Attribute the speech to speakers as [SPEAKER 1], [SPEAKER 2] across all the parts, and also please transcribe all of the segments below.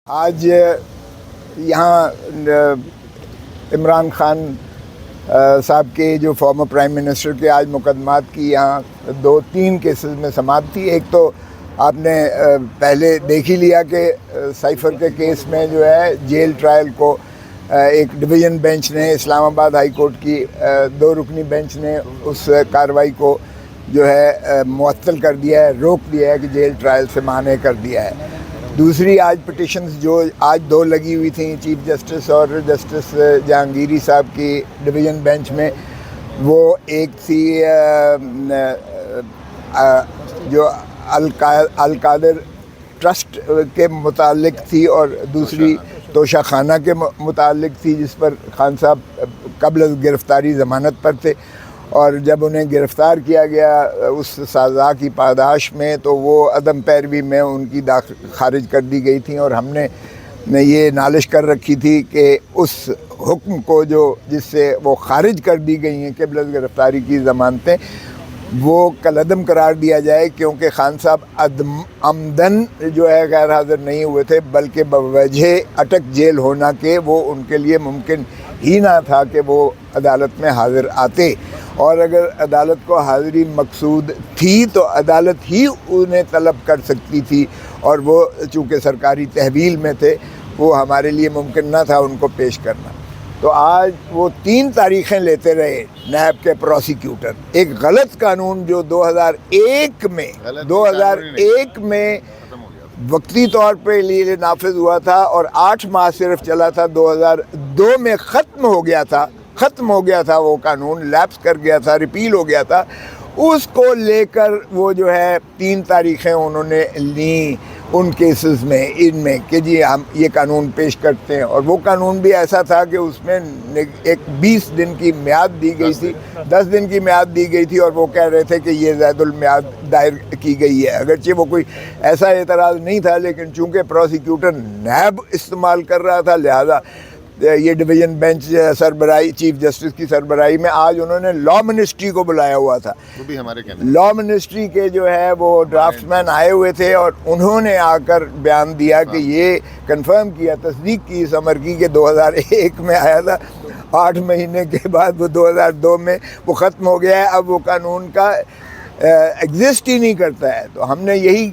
[SPEAKER 1] آج یہاں عمران خان صاحب کے جو فارمر پرائم منسٹر کے آج مقدمات کی یہاں 2-3 کیسز میں سماعت تھی. ایک تو آپ نے پہلے دیکھ ہی لیا کہ سائفر کے کیس میں جو ہے جیل ٹرائل کو ایک ڈویژن بینچ نے اسلام آباد ہائی کورٹ کی 2 رکنی بینچ نے اس کارروائی کو جو ہے معطل کر دیا ہے، روک دیا ہے کہ جیل ٹرائل سے مانع کر دیا ہے. دوسری آج پٹیشنز جو آج 2 لگی ہوئی تھیں چیف جسٹس اور جسٹس جہانگیری صاحب کی ڈویژن بینچ میں، وہ ایک تھی جو القادر ٹرسٹ کے متعلق تھی اور دوسری توشہ خانہ کے متعلق تھی، جس پر خان صاحب قبل از گرفتاری ضمانت پر تھے، اور جب انہیں گرفتار کیا گیا اس سزا کی پاداش میں تو وہ عدم پیروی میں ان کی خارج کر دی گئی تھیں، اور ہم نے یہ نالش کر رکھی تھی کہ اس حکم کو جس سے وہ خارج کر دی گئی ہیں قبل از گرفتاری کی ضمانتیں، وہ کالعدم قرار دیا جائے، کیونکہ خان صاحب عمدن جو ہے غیر حاضر نہیں ہوئے تھے، بلکہ بوجہ اٹک جیل ہونا کہ وہ ان کے لیے ممکن ہی نہ تھا کہ وہ عدالت میں حاضر آتے، اور اگر عدالت کو حاضری مقصود تھی تو عدالت ہی انہیں طلب کر سکتی تھی، اور وہ چونکہ سرکاری تحویل میں تھے وہ ہمارے لیے ممکن نہ تھا ان کو پیش کرنا. تو آج وہ 3 تاریخیں لیتے رہے نیب کے پروسیکیوٹر. ایک غلط قانون جو 2001 میں وقتی طور پہ لیے نافذ ہوا تھا اور 8 ماہ صرف چلا تھا، 2002 میں ختم ہو گیا تھا وہ قانون، لیپس کر گیا تھا، ریپیل ہو گیا تھا. اس کو لے کر وہ جو ہے 3 تاریخیں انہوں نے لیں ان کیسز میں، ان میں کہ جی ہم یہ قانون پیش کرتے ہیں. اور وہ قانون بھی ایسا تھا کہ اس میں ایک 20 دن کی میعاد دی گئی تھی، 10 دن کی میعاد دی گئی تھی، اور وہ کہہ رہے تھے کہ یہ زائد المیعاد دائر کی گئی ہے. اگرچہ وہ کوئی ایسا اعتراض نہیں تھا، لیکن چونکہ پروسیکیوٹر نیب استعمال کر رہا تھا، لہذا یہ ڈویژن بینچ سربراہی چیف جسٹس کی سربراہی میں آج انہوں نے لا منسٹری کو بلایا ہوا تھا. وہ بھی ہمارے لا منسٹری کے جو ہے وہ ڈرافٹ مین آئے ہوئے تھے، اور انہوں نے آ کر بیان دیا کہ یہ کنفرم کیا، تصدیق کی اس امر کی کہ 2001 میں آیا تھا، 8 مہینے کے بعد وہ 2002 میں وہ ختم ہو گیا ہے، اب وہ قانون کا ایگزسٹ ہی نہیں کرتا ہے. تو ہم نے یہی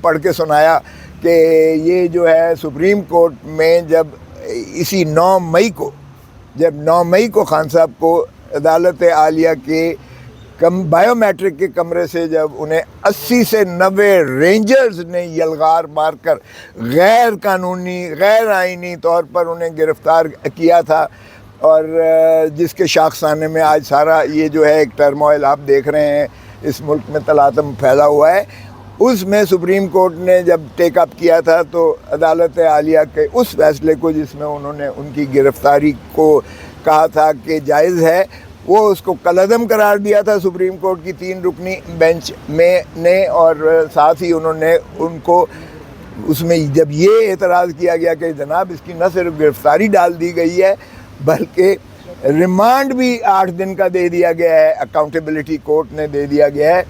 [SPEAKER 1] پڑھ کے سنایا کہ یہ جو ہے سپریم کورٹ میں جب اسی 9 مئی کو خان صاحب کو عدالت عالیہ کے بائیو میٹرک کے کمرے سے جب انہیں 80 سے 90 رینجرز نے یلغار مار کر غیر قانونی غیر آئینی طور پر انہیں گرفتار کیا تھا، اور جس کے شاخسانے میں آج سارا یہ جو ہے ایک ٹرموائل آپ دیکھ رہے ہیں اس ملک میں تلاطم پھیلا ہوا ہے، اس میں سپریم کورٹ نے جب ٹیک اپ کیا تھا تو عدالت عالیہ کے اس فیصلے کو جس میں انہوں نے ان کی گرفتاری کو کہا تھا کہ جائز ہے، وہ اس کو کالعدم قرار دیا تھا سپریم کورٹ کی 3 رکنی بینچ میں نے. اور ساتھ ہی انہوں نے ان کو اس میں جب یہ اعتراض کیا گیا کہ جناب اس کی نہ صرف گرفتاری ڈال دی گئی ہے بلکہ ریمانڈ بھی 8 دن کا دے دیا گیا ہے، اکاؤنٹیبلٹی کورٹ نے دے دیا گیا ہے،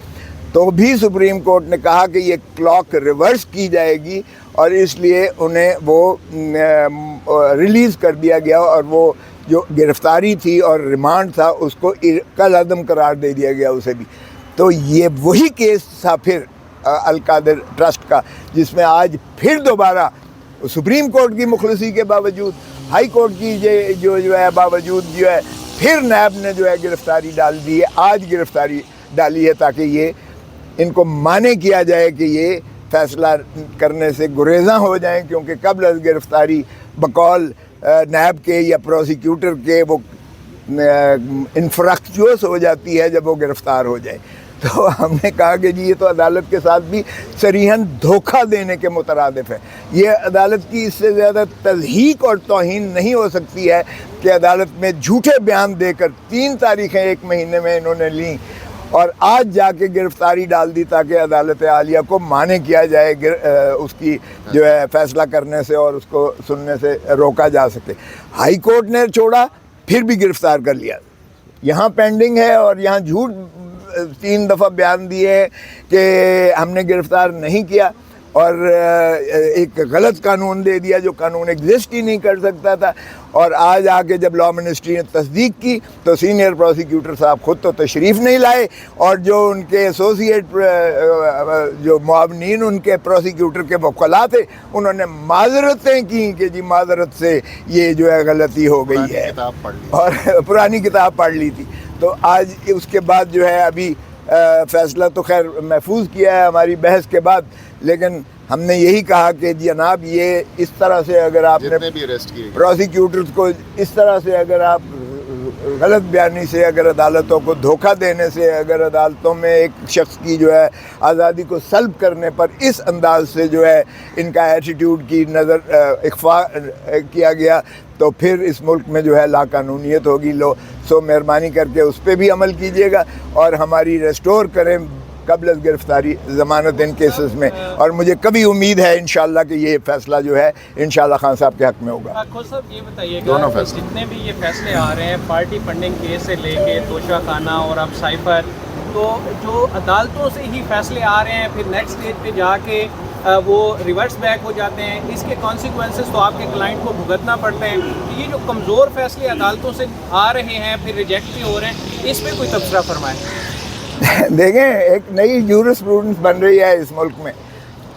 [SPEAKER 1] تو بھی سپریم کورٹ نے کہا کہ یہ کلاک ریورس کی جائے گی، اور اس لیے انہیں وہ ریلیز کر دیا گیا، اور وہ جو گرفتاری تھی اور ریمانڈ تھا اس کو کالعدم قرار دے دیا گیا اسے بھی. تو یہ وہی کیس تھا پھر القادر ٹرسٹ کا، جس میں آج پھر دوبارہ سپریم کورٹ کی مخلصی کے باوجود، ہائی کورٹ کی جو ہے باوجود جو ہے پھر نیب نے جو ہے گرفتاری ڈال دی ہے. آج گرفتاری ڈالی ہے تاکہ یہ ان کو مانع کیا جائے کہ یہ فیصلہ کرنے سے گریزاں ہو جائیں، کیونکہ قبل از گرفتاری بقول نیب کے یا پروسیکیوٹر کے وہ انفریکچوس ہو جاتی ہے جب وہ گرفتار ہو جائے. تو ہم نے کہا کہ جی یہ تو عدالت کے ساتھ بھی صریحاً دھوکہ دینے کے مترادف ہے. یہ عدالت کی اس سے زیادہ تضحیک اور توہین نہیں ہو سکتی ہے کہ عدالت میں جھوٹے بیان دے کر 3 تاریخیں 1 مہینے میں انہوں نے لیں، اور آج جا کے گرفتاری ڈال دی تاکہ عدالت عالیہ کو مانع کیا جائے اس کی جو ہے فیصلہ کرنے سے اور اس کو سننے سے روکا جا سکے. ہائی کورٹ نے چھوڑا، پھر بھی گرفتار کر لیا، یہاں پینڈنگ ہے، اور یہاں جھوٹ 3 دفعہ بیان دیے کہ ہم نے گرفتار نہیں کیا، اور ایک غلط قانون دے دیا جو قانون ایگزسٹ ہی نہیں کر سکتا تھا. اور آج آ کے جب لا منسٹری نے تصدیق کی تو سینئر پروسیکیوٹر صاحب خود تو تشریف نہیں لائے, اور جو ان کے ایسوسیٹ جو معاونین ان کے پروسیکیوٹر کے وکلاء تھے انہوں نے معذرتیں کی کہ جی معذرت سے یہ جو ہے غلطی ہو گئی ہے, اور پرانی کتاب پڑھ لی تھی. تو آج اس کے بعد جو ہے ابھی فیصلہ تو خیر محفوظ کیا ہے ہماری بحث کے بعد, لیکن ہم نے یہی کہا کہ جناب یہ اس طرح سے اگر آپ نے پروسیکیوٹرز کو اس طرح سے اگر آپ غلط بیانی سے اگر عدالتوں کو دھوکہ دینے سے اگر عدالتوں میں ایک شخص کی جو ہے آزادی کو سلب کرنے پر اس انداز سے جو ہے ان کا ایٹیٹیوڈ کی نظر اخفاء کیا گیا تو پھر اس ملک میں جو ہے لا قانونیت ہوگی. سو مہربانی کر کے اس پہ بھی عمل کیجیے گا اور ہماری ریسٹور کریں قبل از گرفتاری ضمانت ان کیسز میں, اور مجھے کبھی امید ہے انشاءاللہ کہ یہ فیصلہ جو ہے انشاءاللہ خان صاحب کے حق میں ہوگا.
[SPEAKER 2] خود صاحب یہ بتائیے گا کہ جتنے بھی یہ فیصلے آ رہے ہیں پارٹی فنڈنگ کیس سے لے کے توشہ خانہ اور اب سائفر, تو جو عدالتوں سے ہی فیصلے آ رہے ہیں پھر نیکسٹ اسٹیج پہ جا کے وہ ریورس بیک ہو جاتے ہیں, اس کے کانسیکوینسز تو آپ کے کلائنٹ کو بھگتنا پڑتے ہیں. یہ جو کمزور فیصلے عدالتوں سے آ رہے ہیں پھر ریجیکٹ بھی ہو رہے ہیں, اس پہ کوئی تبصرہ فرمائیں.
[SPEAKER 1] دیکھیں ایک نئی جورسپروڈنس بن رہی ہے اس ملک میں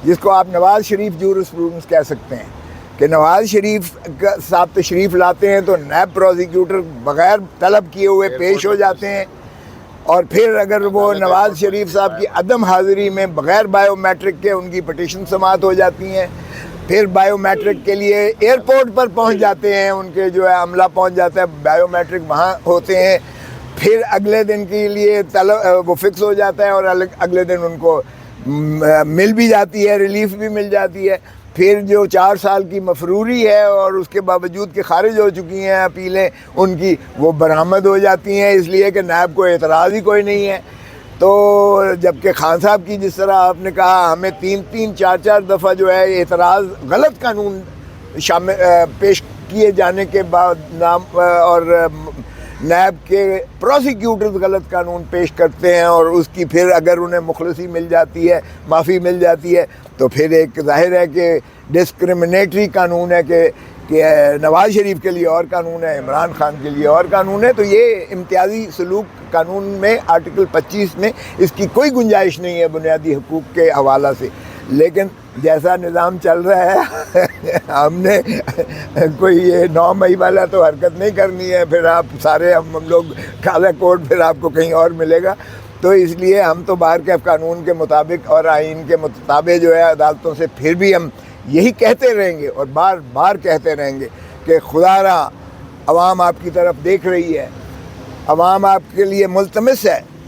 [SPEAKER 1] جس کو آپ نواز شریف جورسپروڈنس کہہ سکتے ہیں, کہ نواز شریف صاحب تشریف لاتے ہیں تو نیب پروسیکیوٹر بغیر طلب کیے ہوئے پیش ہو جاتے ہیں, اور پھر اگر وہ نواز شریف صاحب کی عدم حاضری میں بغیر بائیو میٹرک کے ان کی پٹیشن سماعت ہو جاتی ہیں, پھر بائیو میٹرک کے لیے ایئرپورٹ پر پہنچ جاتے ہیں, ان کے جو ہے عملہ پہنچ جاتا ہے, بائیو میٹرک وہاں ہوتے ہیں, پھر اگلے دن کے لیے وہ فکس ہو جاتا ہے اور اگلے دن ان کو مل بھی جاتی ہے, ریلیف بھی مل جاتی ہے. پھر جو 4 سال کی مفروری ہے اور اس کے باوجود کہ خارج ہو چکی ہیں اپیلیں ان کی, وہ برآمد ہو جاتی ہیں اس لیے کہ نیب کو اعتراض ہی کوئی نہیں ہے. تو جبکہ خان صاحب کی جس طرح آپ نے کہا ہمیں 3-4 دفعہ جو ہے اعتراض غلط قانون پیش کیے جانے کے بعد نام اور نیب کے پروسیکیوٹرز غلط قانون پیش کرتے ہیں, اور اس کی پھر اگر انہیں مخلصی مل جاتی ہے, معافی مل جاتی ہے, تو پھر ایک ظاہر ہے کہ ڈسکرمنیٹری قانون ہے کہ نواز شریف کے لیے اور قانون ہے, عمران خان کے لیے اور قانون ہے. تو یہ امتیازی سلوک قانون میں آرٹیکل 25 میں اس کی کوئی گنجائش نہیں ہے بنیادی حقوق کے حوالہ سے. لیکن جیسا نظام چل رہا ہے ہم نے کوئی یہ 9 مئی والا تو حرکت نہیں کرنی ہے, پھر آپ سارے ہم لوگ کالا کوڈ پھر آپ کو کہیں اور ملے گا. تو اس لیے ہم تو باہر کے قانون کے مطابق اور آئین کے مطابق جو ہے عدالتوں سے پھر بھی ہم یہی کہتے رہیں گے اور بار بار کہتے رہیں گے کہ خدا را عوام آپ کی طرف دیکھ رہی ہے, عوام آپ کے لیے ملتمس ہے